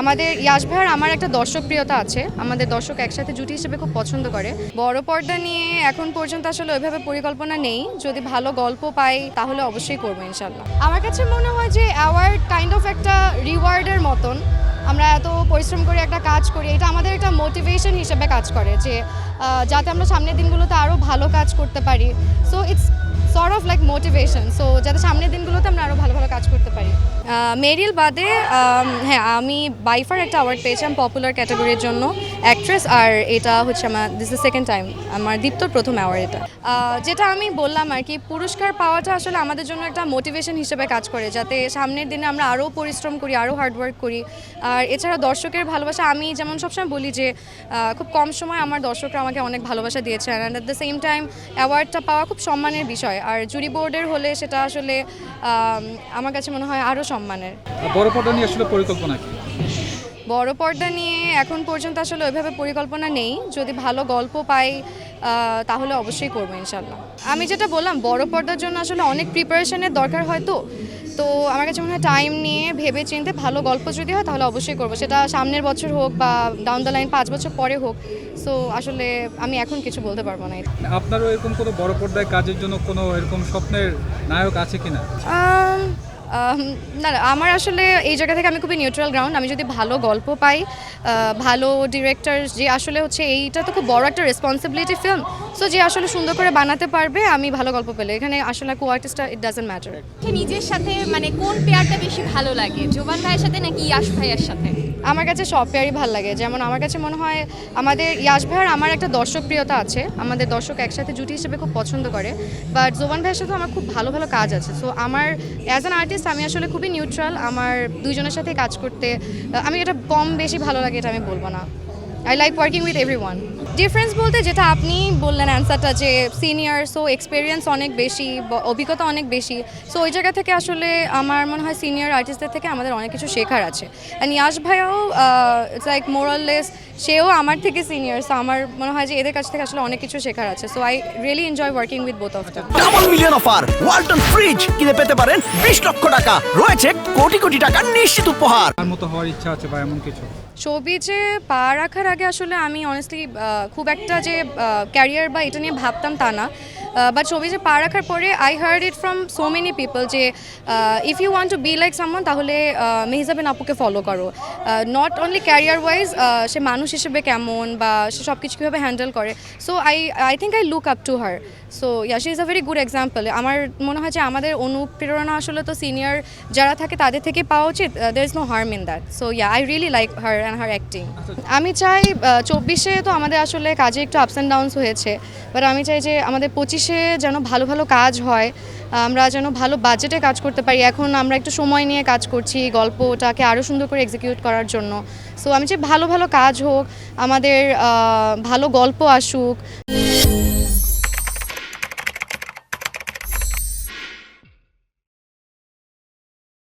আমাদের ইয়াশ ভাইয়ের আমার একটা দর্শকপ্রিয়তা আছে। আমাদের দর্শক একসাথে জুটি হিসেবে খুব পছন্দ করে। বড় পর্দা নিয়ে এখন পর্যন্ত আসলে ওইভাবে পরিকল্পনা নেই। যদি ভালো গল্প পাই তাহলে অবশ্যই করবো ইনশাল্লাহ। আমার কাছে মনে হয় যে অ্যাওয়ার্ড কাইন্ড অফ একটা রিওয়ার্ডের মতন। আমরা এত পরিশ্রম করে একটা কাজ করি, এটা আমাদের একটা মোটিভেশন হিসেবে কাজ করে যে যাতে আমরা সামনের দিনগুলোতে আরও ভালো কাজ করতে পারি। So it's sort of like motivation, so যাতে সামনের দিনগুলোতে আমরা আরও ভালো ভালো কাজ করতে পারি। মেরিল বাদে হ্যাঁ, আমি বাইফার একটা অ্যাওয়ার্ড পেয়েছিলাম পপুলার ক্যাটাগরির জন্য অ্যাক্ট্রেস, আর এটা হচ্ছে আমার দিস ইজ সেকেন্ড টাইম, আমার দীপ্তর প্রথম অ্যাওয়ার্ড এটা। যেটা আমি বললাম আর কি, পুরস্কার পাওয়াটা আসলে আমাদের জন্য একটা মোটিভেশন হিসেবে কাজ করে, যাতে সামনের দিনে আমরা আরও পরিশ্রম করি, আরও হার্ডওয়ার্ক করি। আর এছাড়া দর্শকের ভালোবাসা, আমি যেমন সবসময় বলি যে খুব কম সময় আমার দর্শকরা আমাকে অনেক ভালোবাসা দিয়েছে, and at the same time অ্যাওয়ার্ডটা পাওয়া খুব সম্মানের বিষয়। আর জুরি বোর্ডের হলে সেটা আসলে আমার কাছে মনে হয় আরও সম্মানের। বড় পর্দা নিয়ে আসলে পরিকল্পনা কি? বড় পর্দা নিয়ে এখন পর্যন্ত আসলে ওইভাবে পরিকল্পনা নেই। যদি ভালো গল্প পাই তাহলে অবশ্যই করবো ইনশাল্লাহ। আমি যেটা বললাম, বড় পর্দার জন্য আসলে অনেক প্রিপারেশনের দরকার হয়, তো আমার কাছে মনে হয় টাইম নিয়ে ভেবে চিনতে ভালো গল্প যদি হয় তাহলে অবশ্যই করবো, সেটা সামনের বছর হোক বা ডাউন দ্য লাইন 5 বছর পরে হোক। সো আসলে আমি এখন কিছু বলতে পারবো না। আপনারও এরকম কোনো বড় পর্দায় কাজের জন্য কোনো এরকম স্বপ্নের নায়ক আছে কিনা? না, আমার আসলে এই জায়গা থেকে আমি খুবই নিউট্রাল গ্রাউন্ড। আমি যদি ভালো গল্প পাই, ভালো ডিরেক্টর যে আসলে হচ্ছে, এইটা তো খুব বড় একটা রেসপন্সিবিলিটি ফিল্ম, সো যে আসলে সুন্দর করে বানাতে পারবে, আমি ভালো গল্প পেলে এখানে আসলে কো আর্টিস্টটা ইট ডাজন্ট ম্যাটার। নিজের সাথে মানে কোন পেয়ারটা বেশি ভালো লাগে, জোবান ভাইয়ের সাথে নাকি ইয়াশ ভাইয়ের সাথে? আমার কাছে সব পেয়ারই ভালো লাগে। যেমন আমার কাছে মনে হয় আমাদের ইয়াশ ভাইয়ের আমার একটা দর্শকপ্রিয়তা আছে, আমাদের দর্শক একসাথে জুটি হিসেবে খুব পছন্দ করে। বাট জোবান ভাইয়ের সাথেও আমার খুব ভালো ভালো কাজ আছে। সো আমার অ্যাজ অ্যান আর্টিস্ট আমি আসলে খুবই নিউট্রাল। আমার দুইজনের সাথে কাজ করতে আমি এটা কম বেশি ভালো লাগে এটা আমি বলবো না। I like working with everyone. Difference বলতে যেটা আপনি বললেন অ্যান্সারটা, যে সিনিয়র, সো এক্সপিরিয়েন্স অনেক বেশি, অভিজ্ঞতা অনেক বেশি। সো ওই জায়গা থেকে আসলে আমার মনে হয় সিনিয়র আর্টিস্টদের থেকে আমাদের অনেক কিছু শেখার আছে। অ্যান্ড ইয়াশ ভাইয়াও ইটস লাইক মোরাললেস, সেও আমার থেকে সিনিয়র। সো আমার মনে হয় যে এদের কাছ থেকে আসলে অনেক কিছু শেখার আছে। So I really enjoy working with both of them. Double million offer, Walton fridge কিনে পেতে পারেন 20 লক্ষ টাকা, রয়েছে কোটি কোটি টাকার নিশ্চিত উপহার। তার মতো হওয়ার ইচ্ছা আছে বা এমন কিছু? শোবিজে পা রাখার আগে আসলে আমি অনেস্টলি খুব একটা যে ক্যারিয়ার বা এটা নিয়ে ভাবতাম তা না। বাট শোবিজে পা রাখার পরে I heard it from so many people যে if you want to be like someone তাহলে মেহজাবিন আপুকে ফলো করো। নট অনলি ক্যারিয়ার ওয়াইজ, সে মানুষ হিসেবে কেমন বা সে সব কিছু কীভাবে হ্যান্ডেল করে। So I think I look up to her. So yeah, she is a very good example. আমার মনে হয় যে আমাদের অনুপ্রেরণা আসলে তো সিনিয়র যারা থাকে তাদের থেকে পাওয়া উচিত। There is no harm in that. So yeah, I really like her and her acting. আমি চাই 24-এ তো আমাদের আসলে কাজে একটু আপস অ্যান্ড ডাউনস হয়েছে, বাট আমি চাই যে আমাদের 25-এ যেন ভালো ভালো কাজ হয়, আমরা যেন ভালো বাজেটে কাজ করতে পারি। এখন আমরা একটু সময় নিয়ে কাজ করছি গল্পটাকে আরও সুন্দর করে এক্সিকিউট করার জন্য। সো আমি চাই ভালো ভালো কাজ হোক, আমাদের ভালো গল্প আসুক।